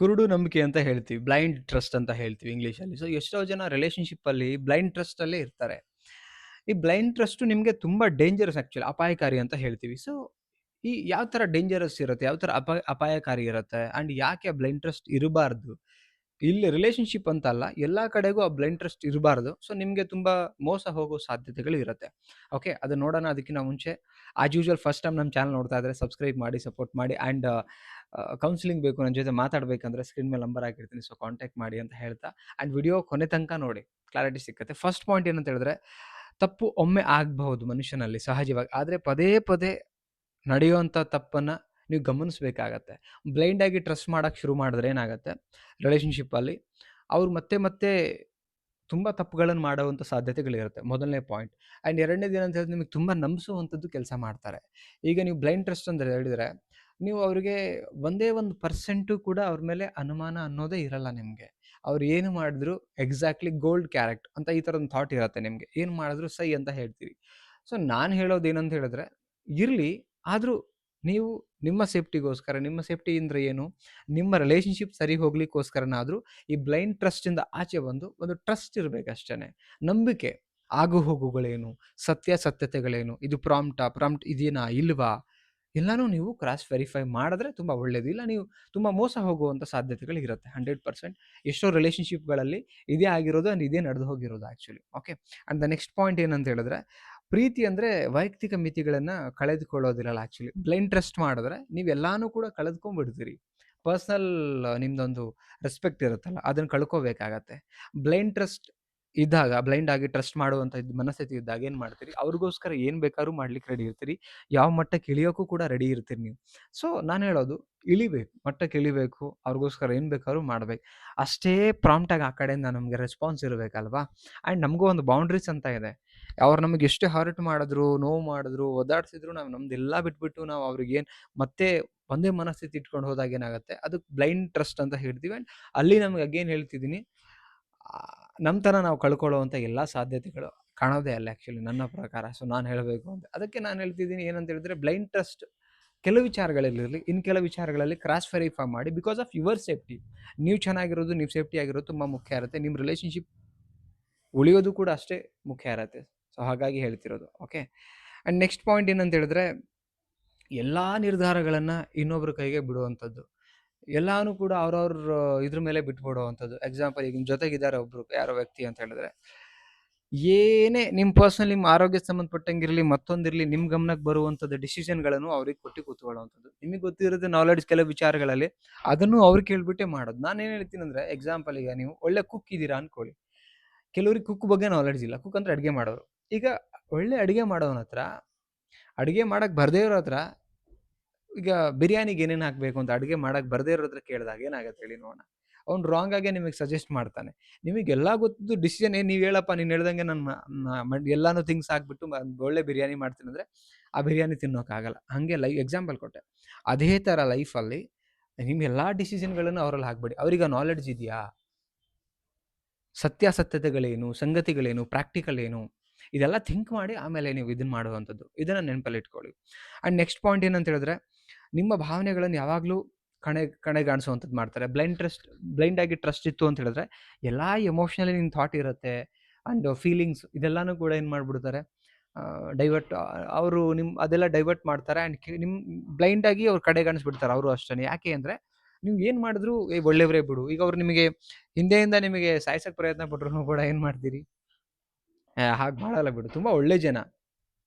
ಕುರುಡು ನಂಬಿಕೆ ಅಂತ ಹೇಳ್ತೀವಿ. ಬ್ಲೈಂಡ್ ಟ್ರಸ್ಟ್ ಅಂತ ಹೇಳ್ತೀವಿ ಇಂಗ್ಲೀಷಲ್ಲಿ. ಸೊ ಎಷ್ಟೋ ಜನ ರಿಲೇಶನ್‌ಶಿಪ್ಪಲ್ಲಿ ಬ್ಲೈಂಡ್ ಟ್ರಸ್ಟಲ್ಲೇ ಇರ್ತಾರೆ. ಈ ಬ್ಲೈಂಡ್ ಟ್ರಸ್ಟು ನಿಮಗೆ ತುಂಬ ಡೇಂಜರಸ್ ಆ್ಯಕ್ಚುಲಿ ಅಪಾಯಕಾರಿ ಅಂತ ಹೇಳ್ತೀವಿ. ಸೊ ಈ ಯಾವ ಥರ ಡೇಂಜರಸ್ ಇರುತ್ತೆ? ಯಾವ ಥರ ಅಪಾಯಕಾರಿ ಇರುತ್ತೆ? ಆ್ಯಂಡ್ ಯಾಕೆ ಬ್ಲೈಂಡ್ ಟ್ರಸ್ಟ್ ಇರಬಾರ್ದು? ಇಲ್ಲಿ ರಿಲೇಶನ್‌ಶಿಪ್ ಅಂತಲ್ಲ, ಎಲ್ಲಾ ಕಡೆಗೂ ಆ ಬ್ಲೈಂಡ್ ಟ್ರಸ್ಟ್ ಇರಬಾರ್ದು. ಸೊ ನಿಮಗೆ ತುಂಬ ಮೋಸ ಹೋಗೋ ಸಾಧ್ಯತೆಗಳು ಇರುತ್ತೆ. ಓಕೆ, ಅದನ್ನ ನೋಡೋಣ. ಅದಕ್ಕಿಂತ ಮುಂಚೆ ಆಸ್ ಯೂಶುವಲ್ ಫಸ್ಟ್ ಟೈಮ್ ನಮ್ಮ ಚಾನಲ್ ನೋಡ್ತಾ ಇದ್ರೆ ಸಬ್ಸ್ಕ್ರೈಬ್ ಮಾಡಿ, ಸಪೋರ್ಟ್ ಮಾಡಿ. ಆ್ಯಂಡ್ ಕೌನ್ಸಿಲಿಂಗ್ ಬೇಕು, ನನ್ನ ಜೊತೆ ಮಾತಾಡಬೇಕಂದ್ರೆ ಸ್ಕ್ರೀನ್ ಮೇಲೆ ನಂಬರ್ ಹಾಕಿರ್ತೀನಿ. ಸೊ ಕಾಂಟ್ಯಾಕ್ಟ್ ಮಾಡಿ ಅಂತ ಹೇಳ್ತಾ, ಆ್ಯಂಡ್ ವಿಡಿಯೋ ಕೊನೆ ತನಕ ನೋಡಿ, ಕ್ಲಾರಿಟಿ ಸಿಕ್ಕತ್ತೆ. ಫಸ್ಟ್ ಪಾಯಿಂಟ್ ಏನಂತ ಹೇಳಿದ್ರೆ, ತಪ್ಪು ಒಮ್ಮೆ ಆಗಬಹುದು ಮನುಷ್ಯನಲ್ಲಿ ಸಹಜವಾಗಿ. ಆದರೆ ಪದೇ ಪದೇ ನಡೆಯುವಂಥ ತಪ್ಪನ್ನು ನೀವು ಗಮನಿಸಬೇಕಾಗತ್ತೆ. ಬ್ಲೈಂಡ್ ಆಗಿ ಟ್ರಸ್ಟ್ ಮಾಡಕ್ಕೆ ಶುರು ಮಾಡಿದ್ರೆ ಏನಾಗುತ್ತೆ ರಿಲೇಶನ್‌ಶಿಪ್ಪಲ್ಲಿ, ಅವ್ರು ಮತ್ತೆ ಮತ್ತೆ ತುಂಬ ತಪ್ಪುಗಳನ್ನು ಮಾಡುವಂಥ ಸಾಧ್ಯತೆಗಳಿರುತ್ತೆ. ಮೊದಲನೇ ಪಾಯಿಂಟ್. ಆ್ಯಂಡ್ ಎರಡನೇದು ಏನಂತ ಹೇಳಿದ್ರೆ, ನಿಮಗೆ ತುಂಬ ನಂಬಿಸುವಂಥದ್ದು ಕೆಲಸ ಮಾಡ್ತಾರೆ. ಈಗ ನೀವು ಬ್ಲೈಂಡ್ ಟ್ರಸ್ಟ್ ಅಂತ ಹೇಳಿದ್ರೆ, ನೀವು ಅವರಿಗೆ ಒಂದೇ 1% ಕೂಡ ಅವ್ರ ಮೇಲೆ ಅನುಮಾನ ಅನ್ನೋದೇ ಇರಲ್ಲ ನಿಮಗೆ. ಅವ್ರು ಏನು ಮಾಡಿದ್ರು ಎಕ್ಸಾಕ್ಟ್ಲಿ ಗೋಲ್ಡ್ ಕ್ಯಾರೆಟ್ ಅಂತ ಈ ಥರ ಒಂದು ಥಾಟ್ ಇರುತ್ತೆ ನಿಮಗೆ. ಏನು ಮಾಡಿದ್ರು ಸೈ ಅಂತ ಹೇಳ್ತೀರಿ. ಸೊ ನಾನು ಹೇಳೋದು ಏನಂತ ಹೇಳಿದ್ರೆ, ಇರಲಿ, ಆದರೂ ನೀವು ನಿಮ್ಮ ಸೇಫ್ಟಿಗೋಸ್ಕರ, ನಿಮ್ಮ ಸೇಫ್ಟಿ ಅಂದ್ರೆ ಏನು? ನಿಮ್ಮ ರಿಲೇಶನ್‌ಶಿಪ್ ಸರಿ ಹೋಗ್ಲಿಕ್ಕೋಸ್ಕರನಾದರೂ ಈ ಬ್ಲೈಂಡ್ ಟ್ರಸ್ಟಿಂದ ಆಚೆ ಬಂದು ಒಂದು ಟ್ರಸ್ಟ್ ಇರಬೇಕಷ್ಟೇನೆ. ನಂಬಿಕೆ, ಆಗುಹೋಗುಗಳೇನು, ಸತ್ಯಾಸತ್ಯತೆಗಳೇನು, ಇದು ಪ್ರಾಂಪ್ಟ್ ಇದೇನಾ ಇಲ್ವಾ, ಎಲ್ಲಾನು ನೀವು ಕ್ರಾಸ್ ವೆರಿಫೈ ಮಾಡಿದ್ರೆ ತುಂಬ ಒಳ್ಳೆಯದು. ಇಲ್ಲ ನೀವು ತುಂಬ ಮೋಸ ಹೋಗುವಂಥ ಸಾಧ್ಯತೆಗಳಿರುತ್ತೆ 100%. ಎಷ್ಟೋ ರಿಲೇಶನ್‌ಶಿಪ್‌ಗಳಲ್ಲಿ ಇದೇ ಆಗಿರೋದು ಆ್ಯಂಡ್ ಇದೇ ನಡೆದು ಹೋಗಿರೋದು actually. Okay, and the next point ಏನಂತ ಹೇಳಿದ್ರೆ, ಪ್ರೀತಿ ಅಂದರೆ ವೈಯಕ್ತಿಕ ಮಿತಿಗಳನ್ನು ಕಳೆದುಕೊಳ್ಳೋದಿರಲ್ಲ ಆ್ಯಕ್ಚುಲಿ. ಬ್ಲೈಂಡ್ ಟ್ರಸ್ಟ್ ಮಾಡಿದ್ರೆ ನೀವೆಲ್ಲಾನು ಕೂಡ ಕಳೆದುಕೊಂಡ್ಬಿಡ್ತೀರಿ. ಪರ್ಸ್ನಲ್ ನಿಮ್ಮದೊಂದು ರೆಸ್ಪೆಕ್ಟ್ ಇರುತ್ತಲ್ಲ, ಅದನ್ನು ಕಳ್ಕೋಬೇಕಾಗತ್ತೆ. ಬ್ಲೈಂಡ್ ಟ್ರಸ್ಟ್ ಇದ್ದಾಗ, ಬ್ಲೈಂಡ್ ಆಗಿ ಟ್ರಸ್ಟ್ ಮಾಡುವಂಥ ಮನಸ್ಥಿತಿ ಇದ್ದಾಗ ಏನು ಮಾಡ್ತೀರಿ, ಅವ್ರಿಗೋಸ್ಕರ ಏನು ಬೇಕಾದ್ರೂ ಮಾಡ್ಲಿಕ್ಕೆ ರೆಡಿ ಇರ್ತೀರಿ. ಯಾವ ಮಟ್ಟಕ್ಕೆ ಇಳಿಯೋಕ್ಕೂ ಕೂಡ ರೆಡಿ ಇರ್ತೀರಿ ನೀವು. ಸೊ ನಾನು ಹೇಳೋದು, ಇಳಿಬೇಕು, ಮಟ್ಟಕ್ಕೆ ಇಳಿಬೇಕು, ಅವ್ರಿಗೋಸ್ಕರ ಏನು ಬೇಕಾದ್ರೂ ಮಾಡ್ಬೇಕು. ಅಷ್ಟೇ ಪ್ರಾಂಪ್ಟಾಗಿ ಆ ಕಡೆಯಿಂದ ನಮಗೆ ರೆಸ್ಪಾನ್ಸ್ ಇರಬೇಕಲ್ವಾ. ಆ್ಯಂಡ್ ನಮಗೂ ಒಂದು ಬೌಂಡ್ರೀಸ್ ಅಂತ ಇದೆ. ಅವ್ರು ನಮಗೆ ಎಷ್ಟೇ ಹರ್ಟ್ ಮಾಡಿದ್ರು, ನೋವು ಮಾಡಿದ್ರು, ಒದ್ದಾಡಿಸಿದ್ರು, ನಾವು ನಮ್ದೆಲ್ಲ ಬಿಟ್ಬಿಟ್ಟು ನಾವು ಅವ್ರಿಗೇನು ಮತ್ತೆ ಒಂದೇ ಮನಸ್ಥಿತಿ ಇಟ್ಕೊಂಡು ಹೋದಾಗ ಏನಾಗುತ್ತೆ, ಅದಕ್ಕೆ ಬ್ಲೈಂಡ್ ಟ್ರಸ್ಟ್ ಅಂತ ಹೇಳ್ತೀವಿ. ಆ್ಯಂಡ್ ಅಲ್ಲಿ ನಮ್ಗೆ ಅಗೇನ್ ಹೇಳ್ತಿದ್ದೀನಿ, ನಮ್ಮತನ ನಾವು ಕಳ್ಕೊಳ್ಳುವಂಥ ಎಲ್ಲ ಸಾಧ್ಯತೆಗಳು ಕಾಣೋದೇ ಅಲ್ಲ ಆ್ಯಕ್ಚುಲಿ ನನ್ನ ಪ್ರಕಾರ. ಸೊ ನಾನು ಹೇಳಬೇಕು ಅಂತ ಅದಕ್ಕೆ ನಾನು ಹೇಳ್ತಿದ್ದೀನಿ ಏನಂತ ಹೇಳಿದ್ರೆ, ಬ್ಲೈಂಡ್ ಟ್ರಸ್ಟ್ ಕೆಲವು ವಿಚಾರಗಳಲ್ಲಿರಲಿ, ಇನ್ನು ಕೆಲವು ವಿಚಾರಗಳಲ್ಲಿ ಕ್ರಾಸ್ ವೆರಿಫೈ ಮಾಡಿ. ಬಿಕಾಸ್ ಆಫ್ ಯುವರ್ ಸೇಫ್ಟಿ, ನೀವು ಚೆನ್ನಾಗಿರೋದು, ನೀವು ಸೇಫ್ಟಿ ಆಗಿರೋದು ತುಂಬ ಮುಖ್ಯ ಇರುತ್ತೆ. ನಿಮ್ಮ ರಿಲೇಶನ್ಶಿಪ್ ಉಳಿಯೋದು ಕೂಡ ಅಷ್ಟೇ ಮುಖ್ಯ ಇರುತ್ತೆ. ಸೊ ಹಾಗಾಗಿ ಹೇಳ್ತಿರೋದು. ಓಕೆ, ಆ್ಯಂಡ್ ನೆಕ್ಸ್ಟ್ ಪಾಯಿಂಟ್ ಏನಂತ ಹೇಳಿದ್ರೆ, ಎಲ್ಲ ನಿರ್ಧಾರಗಳನ್ನು ಇನ್ನೊಬ್ಬರ ಕೈಗೆ ಬಿಡುವಂಥದ್ದು. ಎಲ್ಲಾನು ಕೂಡ ಅವ್ರವ್ರ ಇದ್ರ ಮೇಲೆ ಬಿಟ್ಬಿಡುವಂಥದ್ದು. ಎಕ್ಸಾಂಪಲ್, ಈಗ ನಿಮ್ಮ ಜೊತೆಗಿದ್ದಾರೆ ಒಬ್ರು ಯಾರೋ ವ್ಯಕ್ತಿ ಅಂತ ಹೇಳಿದ್ರೆ, ಏನೇ ನಿಮ್ಮ ಪರ್ಸನಲ್, ನಿಮ್ಮ ಆರೋಗ್ಯಕ್ಕೆ ಸಂಬಂಧಪಟ್ಟಂಗಿರಲಿ, ಮತ್ತೊಂದಿರಲಿ, ನಿಮ್ಮ ಗಮನಕ್ಕೆ ಬರುವಂಥದ್ದು ಡಿಸಿಷನ್ಗಳನ್ನು ಅವ್ರಿಗೆ ಕೊಟ್ಟು ಕೂತ್ಕೊಳ್ಳುವಂಥದ್ದು. ನಿಮಗೆ ಗೊತ್ತಿರುತ್ತೆ ನಾಲೆಡ್ಜ್ ಕೆಲವು ವಿಚಾರಗಳಲ್ಲಿ, ಅದನ್ನು ಅವ್ರು ಕೇಳ್ಬಿಟ್ಟೆ ಮಾಡೋದು. ನಾನೇನು ಹೇಳ್ತೀನಿ ಅಂದರೆ, ಎಕ್ಸಾಂಪಲ್, ಈಗ ನೀವು ಒಳ್ಳೆ ಕುಕ್ ಇದ್ದೀರಾ ಅನ್ಕೊಳ್ಳಿ. ಕೆಲವ್ರಿಗೆ ಕುಕ್ ಬಗ್ಗೆ ನಾಲೆಡ್ಜ್ ಇಲ್ಲ. ಕುಕ್ ಅಂದ್ರೆ ಅಡುಗೆ ಮಾಡೋರು. ಈಗ ಒಳ್ಳೆ ಅಡುಗೆ ಮಾಡೋನ ಹತ್ರ, ಅಡುಗೆ ಮಾಡಕ್ಕೆ ಬರದೇ ಇರೋ ಹತ್ರ, ಈಗ ಬಿರಿಯಾನಿಗೆ ಏನೇನು ಹಾಕಬೇಕು ಅಂತ ಅಡುಗೆ ಮಾಡಕ್ಕೆ ಬರದೇ ಇರೋ ಹತ್ರ ಕೇಳಿದಾಗ ಏನಾಗುತ್ತೆ ಹೇಳಿ ನೋಡೋಣ. ಅವ್ನು ರಾಂಗ್ ಆಗೇ ನಿಮಗೆ ಸಜೆಸ್ಟ್ ಮಾಡ್ತಾನೆ. ನಿಮಗೆಲ್ಲ ಗೊತ್ತಿದ್ದು ಡಿಸಿಷನ್ ಏನು, ನೀವು ಹೇಳಪ್ಪ, ನೀನು ಹೇಳ್ದಂಗೆ ನಾನು ಎಲ್ಲಾನು ಥಿಂಗ್ಸ್ ಹಾಕ್ಬಿಟ್ಟು ಒಳ್ಳೆ ಬಿರಿಯಾನಿ ಮಾಡ್ತೀನಿ ಅಂದರೆ ಆ ಬಿರಿಯಾನಿ ತಿನ್ನೋಕ್ಕಾಗಲ್ಲ. ಹಾಗೆ ಎಕ್ಸಾಂಪಲ್ ಕೊಟ್ಟೆ. ಅದೇ ಥರ ಲೈಫಲ್ಲಿ ನಿಮ್ಮ ಎಲ್ಲ ಡಿಸಿಷನ್ಗಳನ್ನು ಅವರಲ್ಲಿ ಹಾಕ್ಬೇಡಿ. ಅವ್ರಿಗೆ ಆ ನಾಲೆಡ್ಜ್ ಇದೆಯಾ, ಸತ್ಯಾಸತ್ಯತೆಗಳೇನು, ಸಂಗತಿಗಳೇನು, ಪ್ರಾಕ್ಟಿಕಲ್ ಏನು, ಇದೆಲ್ಲ ಥಿಂಕ್ ಮಾಡಿ ಆಮೇಲೆ ನೀವು ಇದನ್ನು ಮಾಡುವಂಥದ್ದು. ಇದನ್ನು ನೆನಪಲ್ಲಿಟ್ಕೊಳ್ಳಿ. ಆ್ಯಂಡ್ ನೆಕ್ಸ್ಟ್ ಪಾಯಿಂಟ್ ಏನಂತ ಹೇಳಿದ್ರೆ, ನಿಮ್ಮ ಭಾವನೆಗಳನ್ನು ಯಾವಾಗಲೂ ಕಡೆಗಾಣಿಸುವಂಥದ್ದು ಮಾಡ್ತಾರೆ. ಬ್ಲೈಂಡ್ ಆಗಿ ಟ್ರಸ್ಟ್ ಇತ್ತು ಅಂತ ಹೇಳಿದ್ರೆ, ಎಲ್ಲ ಎಮೋಷ್ನಲಿ ನಿಮ್ಮ ಥಾಟ್ ಇರುತ್ತೆ ಆ್ಯಂಡ್ ಫೀಲಿಂಗ್ಸ್ ಇದೆಲ್ಲನೂ ಕೂಡ ಏನು ಮಾಡಿಬಿಡ್ತಾರೆ, ಡೈವರ್ಟ್, ಅವರು ಅದೆಲ್ಲ ಡೈವರ್ಟ್ ಮಾಡ್ತಾರೆ. ಆ್ಯಂಡ್ ನಿಮ್ಮ ಬ್ಲೈಂಡಾಗಿ ಅವ್ರು ಕಡೆಗಣಿಸ್ಬಿಡ್ತಾರೆ ಅವರು ಅಷ್ಟೇ. ಯಾಕೆ ಅಂದರೆ, ನೀವು ಏನು ಮಾಡಿದ್ರು ಒಳ್ಳೆಯವರೇ ಬಿಡು. ಈಗ ಅವ್ರು ನಿಮಗೆ ಹಿಂದೆಯಿಂದ ನಿಮಗೆ ಸಾಯಿಸೋಕ್ಕೆ ಪ್ರಯತ್ನ ಪಟ್ರು ಕೂಡ ಏನು ಮಾಡ್ತೀರಿ, ಹಾಗೆ ಮಾಡಲ್ಲ ಬಿಡು, ತುಂಬ ಒಳ್ಳೆ ಜನ.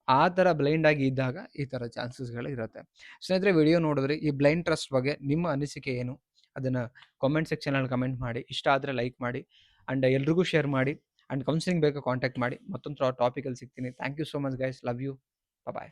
ಆ ಥರ ಬ್ಲೈಂಡ್ ಆಗಿ ಇದ್ದಾಗ ಈ ಥರ ಚಾನ್ಸಸ್ಗಳು ಇರುತ್ತೆ. ಸ್ನೇಹಿತರೆ, ವಿಡಿಯೋ ನೋಡಿದ್ರಿ, ಈ ಬ್ಲೈಂಡ್ ಟ್ರಸ್ಟ್ ಬಗ್ಗೆ ನಿಮ್ಮ ಅನಿಸಿಕೆ ಏನು, ಅದನ್ನು ಕಾಮೆಂಟ್ ಸೆಕ್ಷನಲ್ಲಿ ಕಮೆಂಟ್ ಮಾಡಿ. ಇಷ್ಟ ಆದರೆ ಲೈಕ್ ಮಾಡಿ ಆ್ಯಂಡ್ ಎಲ್ರಿಗೂ ಶೇರ್ ಮಾಡಿ. ಆ್ಯಂಡ್ ಕೌನ್ಸಿಲಿಂಗ್ ಬೇಕಾ ಕಾಂಟ್ಯಾಕ್ಟ್ ಮಾಡಿ. ಮತ್ತೊಂದು ಟಾಪಿಕಲ್ಲಿ ಸಿಗ್ತೀನಿ. Thank you so much guys, love you, bye.